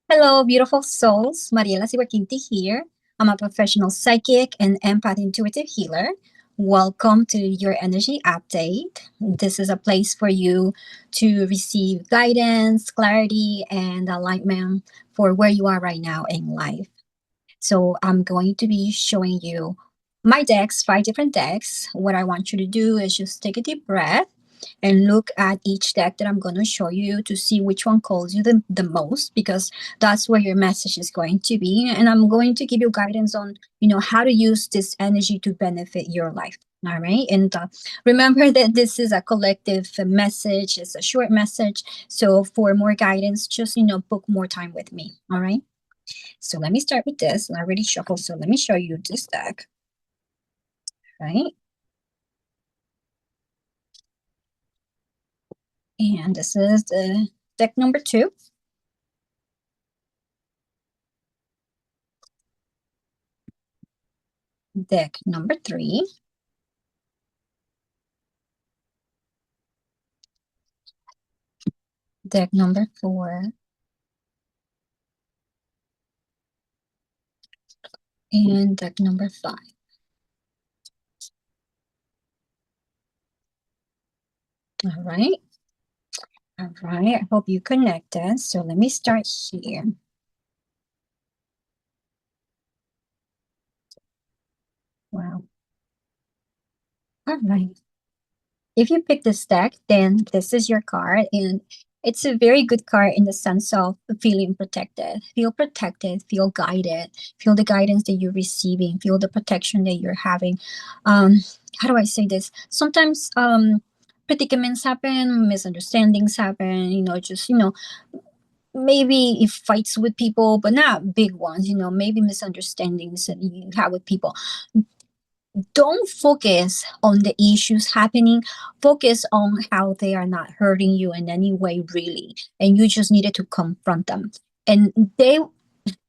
Hello, beautiful souls. Mariela Siwakinti here. I'm a professional psychic and empath intuitive healer. Welcome to your energy update. This is a place for you to receive guidance, clarity, and alignment for where you are right now in life. So, I'm going to be showing you my decks, 5 different decks. What I want you to do is just take a deep breath and look at each deck that I'm going to show you to see which one calls you the most, because that's where your message is going to be. And I'm going to give you guidance on, how to use this energy to benefit your life. All right. And remember that this is a collective message, it's a short message. So for more guidance, just, book more time with me. All right. So let me start with this. I already shuffled. So let me show you this deck. Right. And this is the deck number 2. Deck number 3. Deck number 4. And deck number 5. All right. All right. I hope you connected. So let me start here. Wow. All right. If you pick this deck, then this is your card. And it's a very good card in the sense of feeling protected. Feel protected, feel guided, feel the guidance that you're receiving, feel the protection that you're having. How do I say this? Sometimes predicaments happen, misunderstandings happen, just, maybe if fights with people, but not big ones, maybe misunderstandings that you have with people. Don't focus on the issues happening. Focus on how they are not hurting you in any way, really. And you just needed to confront them. And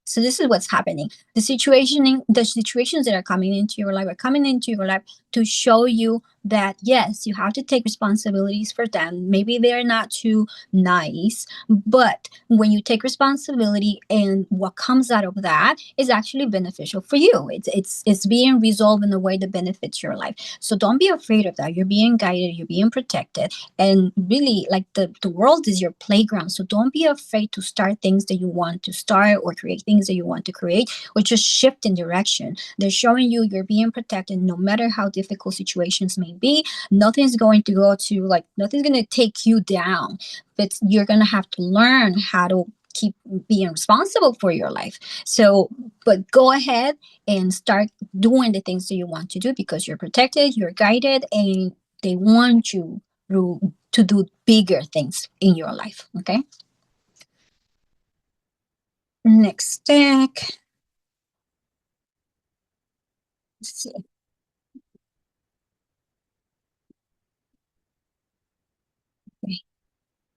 so this is what's happening. The situations that are coming into your life are coming into your life to show you that yes, you have to take responsibilities for them. Maybe they're not too nice, but when you take responsibility and what comes out of that is actually beneficial for you. It's being resolved in a way that benefits your life. So don't be afraid of that. You're being guided, you're being protected, and really, like, the world is your playground. So don't be afraid to start things that you want to start or create things that you want to create, or just shift in direction. They're showing you you're being protected no matter how difficult situations may be. Nothing's going to nothing's going to take you down, but you're going to have to learn how to keep being responsible for your life. So, but go ahead and start doing the things that you want to do, because you're protected, you're guided, and they want you to do bigger things in your life. Okay. Next deck. Let's see. Okay.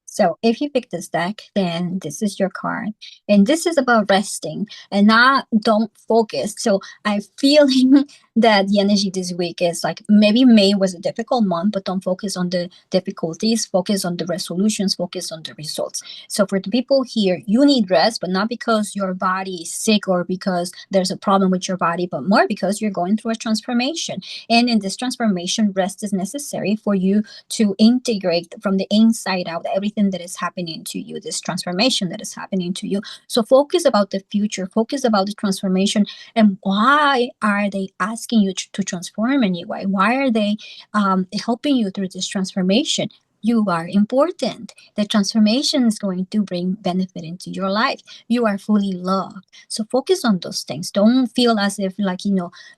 So if you pick this deck, then this is your card. And this is about resting and not don't focus. So I'm feeling that the energy this week is like maybe May was a difficult month, but don't focus on the difficulties, focus on the resolutions, focus on the results. So for the people here, you need rest, but not because your body is sick or because there's a problem with your body, but more because you're going through a transformation. And in this transformation, rest is necessary for you to integrate from the inside out everything that is happening to you, this transformation that is happening to you. So focus about the future, focus about the transformation, and why are they asking you to transform anyway? Why are they helping you through this transformation? You are important. The transformation is going to bring benefit into your life. You are fully loved. So focus on those things. Don't feel as if, like,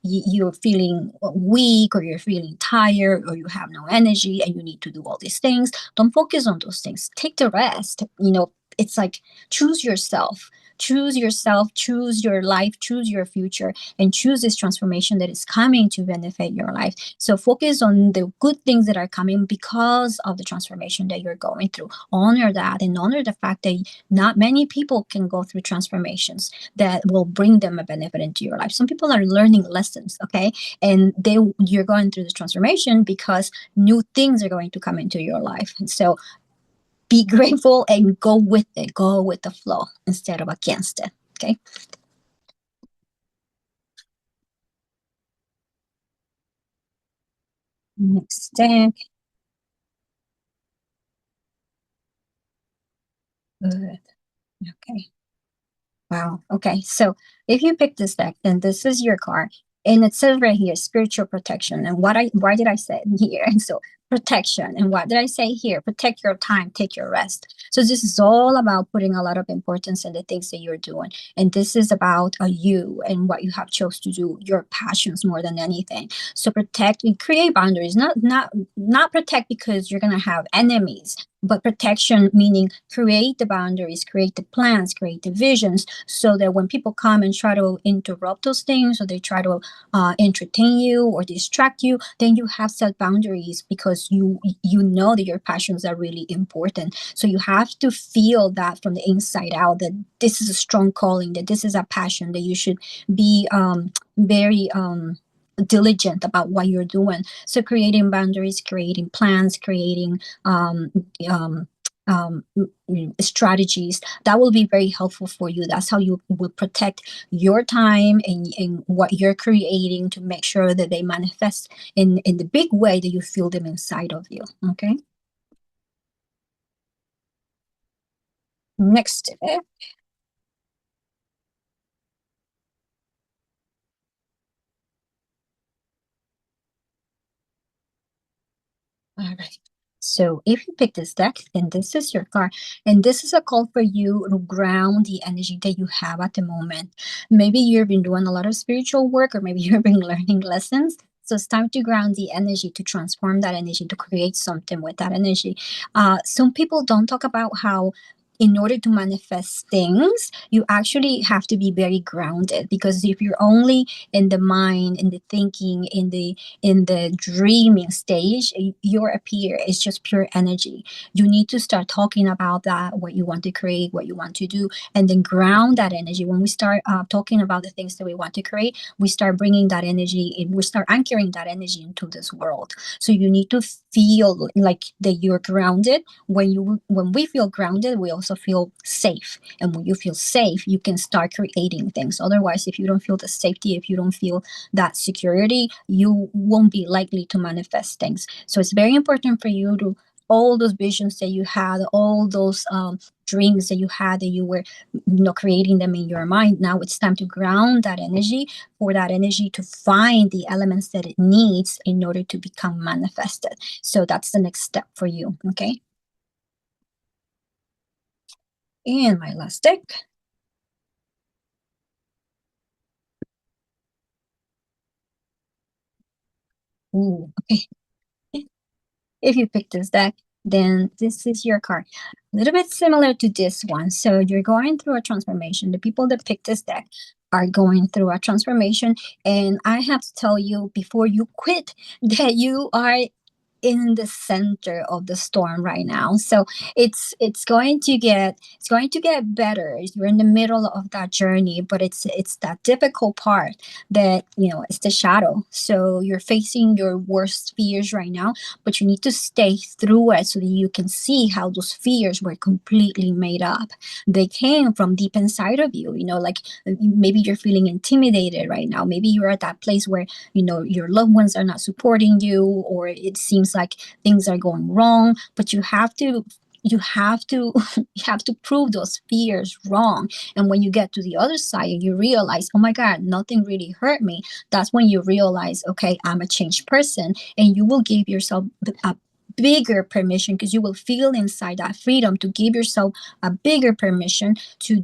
you're feeling weak, or you're feeling tired, or you have no energy and you need to do all these things. Don't focus on those things. Take the rest. It's like choose yourself. Choose yourself, choose your life, choose your future, and choose this transformation that is coming to benefit your life. So focus on the good things that are coming because of the transformation that you're going through. Honor that, and honor the fact that not many people can go through transformations that will bring them a benefit into your life. Some people are learning lessons, okay? And you're going through this transformation because new things are going to come into your life. And so be grateful and go with it, go with the flow instead of against it. Okay. Next step. Good. Okay. Wow. Okay. So if you pick this deck, then this is your card. And it says right here, spiritual protection. And why did I say it here? And so protection. And what did I say here? Protect your time, take your rest. So this is all about putting a lot of importance in the things that you're doing. And this is about you and what you have chose to do, your passions more than anything. So protect and create boundaries, not protect because you're gonna have enemies, but protection meaning create the boundaries, create the plans, create the visions, so that when people come and try to interrupt those things, or they try to entertain you or distract you, then you have set boundaries because you know that your passions are really important. So you have to feel that from the inside out, that this is a strong calling, that this is a passion, that you should be very diligent about what you're doing. So creating boundaries, creating plans, creating um, um, strategies that will be very helpful for you. That's how you will protect your time and what you're creating, to make sure that they manifest in the big way that you feel them inside of you. Okay. Next. All right. So if you pick this deck, then this is your card. And this is a call for you to ground the energy that you have at the moment. Maybe you've been doing a lot of spiritual work, or maybe you've been learning lessons. So it's time to ground the energy, to transform that energy, to create something with that energy. Some people don't talk about how, in order to manifest things, you actually have to be very grounded, because if you're only in the mind, in the thinking, in the dreaming stage, your appear is just pure energy. You need to start talking about that, what you want to create, what you want to do, and then ground that energy. When we start talking about the things that we want to create, we start bringing that energy in, we start anchoring that energy into this world. So you need to feel like that you're grounded. When we feel grounded, we also feel safe, and when you feel safe, you can start creating things. Otherwise, if you don't feel the safety, if you don't feel that security, you won't be likely to manifest things. So it's very important for you to, all those visions that you had, all those dreams that you had, that you were creating them in your mind. Now it's time to ground that energy, for that energy to find the elements that it needs in order to become manifested. So that's the next step for you. Okay. And my last deck. Ooh, okay. If you pick this deck, then this is your card. A little bit similar to this one. So you're going through a transformation. The people that pick this deck are going through a transformation. And I have to tell you before you quit that you are in the center of the storm right now. So it's going to get better. You're in the middle of that journey, but it's that difficult part that, it's the shadow. So you're facing your worst fears right now, but you need to stay through it so that you can see how those fears were completely made up. They came from deep inside of you. Like, maybe you're feeling intimidated right now. Maybe you're at that place where your loved ones are not supporting you, or it seems like things are going wrong, but you have to you have to prove those fears wrong. And when you get to the other side and you realize, oh my god, nothing really hurt me, that's when you realize, okay, I'm a changed person. And you will give yourself a bigger permission, because you will feel inside that freedom to give yourself a bigger permission to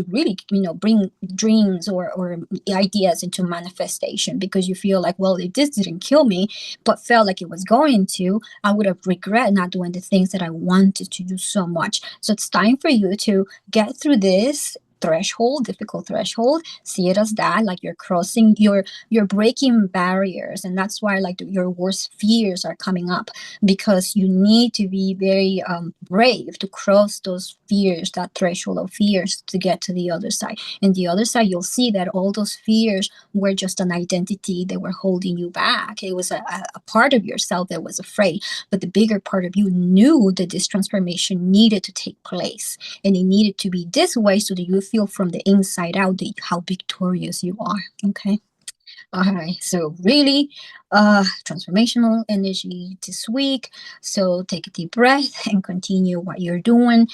really bring dreams or ideas into manifestation, because you feel like, well, if this didn't kill me but felt like it was going to, I would have regret not doing the things that I wanted to do so much. So it's time for you to get through this, threshold, difficult threshold, see it as that, like you're crossing, you're breaking barriers, and that's why like your worst fears are coming up, because you need to be very brave to cross those fears, that threshold of fears, to get to the other side. And the other side, you'll see that all those fears were just an identity that were holding you back. It was a part of yourself that was afraid, but the bigger part of you knew that this transformation needed to take place, and it needed to be this way so that you feel from the inside out that how victorious you are. Okay. All right. So really, transformational energy this week. So take a deep breath and continue what you're doing.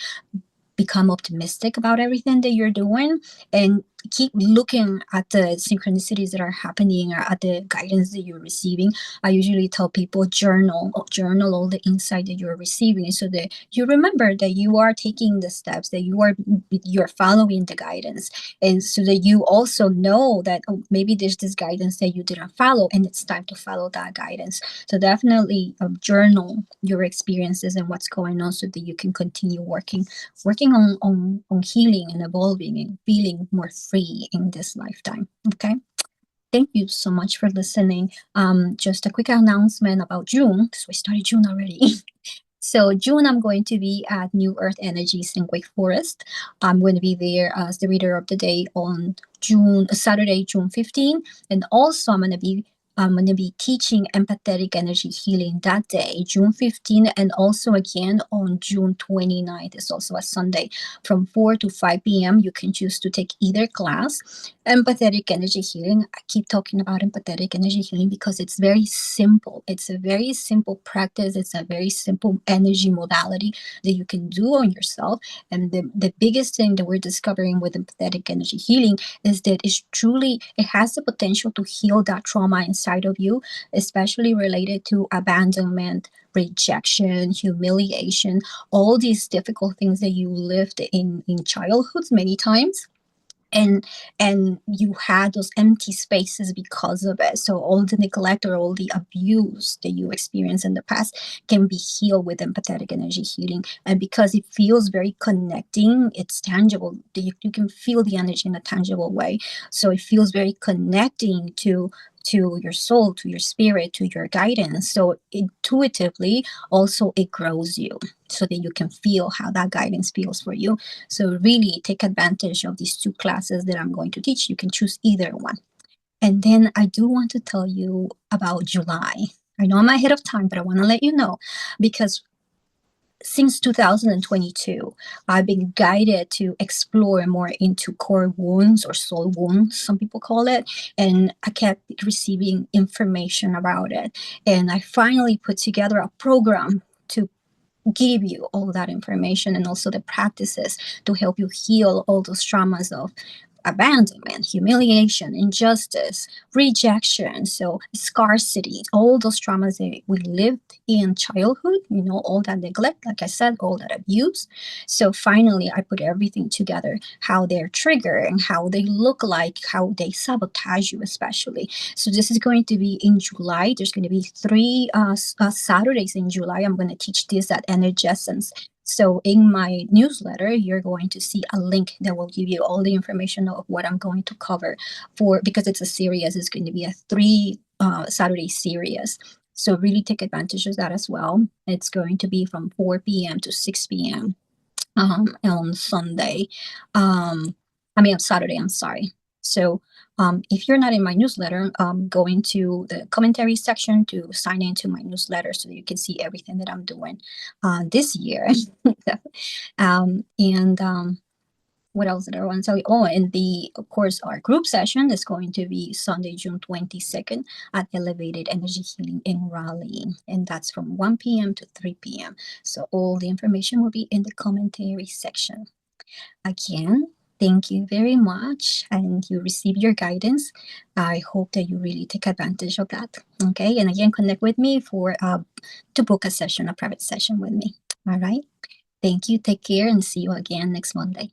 Become optimistic about everything that you're doing, and keep looking at the synchronicities that are happening, or at the guidance that you're receiving. I usually tell people journal all the insight that you're receiving, so that you remember that you are taking the steps, that you're following the guidance, and so that you also know that, oh, maybe there's this guidance that you didn't follow, and it's time to follow that guidance. So definitely journal your experiences and what's going on, so that you can continue working on healing and evolving and feeling more free in this lifetime. Okay. Thank you so much for listening. Just a quick announcement about June, because we started June already. So June, I'm going to be at New Earth Energies in Wake Forest. I'm going to be there as the reader of the day on Saturday, June 15th. And also I'm going to be teaching empathetic energy healing that day, June 15th, and also again on June 29th. It's also a Sunday from 4 to 5 p.m. You can choose to take either class. Empathetic energy healing. I keep talking about empathetic energy healing because it's very simple. It's a very simple practice. It's a very simple energy modality that you can do on yourself. And the biggest thing that we're discovering with empathetic energy healing is that it has the potential to heal that trauma inside of you, especially related to abandonment, rejection, humiliation, all these difficult things that you lived in childhoods many times, and you had those empty spaces because of it. So all the neglect or all the abuse that you experienced in the past can be healed with empathetic energy healing. And because it feels very connecting, it's tangible. You can feel the energy in a tangible way. So it feels very connecting to your soul, to your spirit, to your guidance. So intuitively, also it grows you, so that you can feel how that guidance feels for you. So really take advantage of these two classes that I'm going to teach. You can choose either one. And then I do want to tell you about July. I know I'm ahead of time, but I want to let you know, because since 2022, I've been guided to explore more into core wounds, or soul wounds, some people call it. And I kept receiving information about it. And I finally put together a program to give you all that information, and also the practices to help you heal all those traumas of abandonment, humiliation, injustice, rejection, so scarcity, all those traumas that we lived in childhood, all that neglect, like I said, all that abuse. So finally, I put everything together, how they're triggered and how they look like, how they sabotage you, especially. So this is going to be in July. There's going to be three Saturdays in July. I'm going to teach this at Energescence. So in my newsletter, you're going to see a link that will give you all the information of what I'm going to cover, because it's a series. It's going to be a 3 Saturday series. So really take advantage of that as well. It's going to be from 4 p.m. to 6 p.m. On Sunday. On Saturday, I'm sorry. So if you're not in my newsletter, go into the commentary section to sign into my newsletter, so that you can see everything that I'm doing this year. And what else did I want to tell you? Oh, and of course, our group session is going to be Sunday, June 22nd at Elevated Energy Healing in Raleigh. And that's from 1 p.m. to 3 p.m. So all the information will be in the commentary section. Again, thank you very much, and you receive your guidance. I hope that you really take advantage of that. Okay, and again, connect with me to book a private session with me. All right. Thank you. Take care, and see you again next Monday.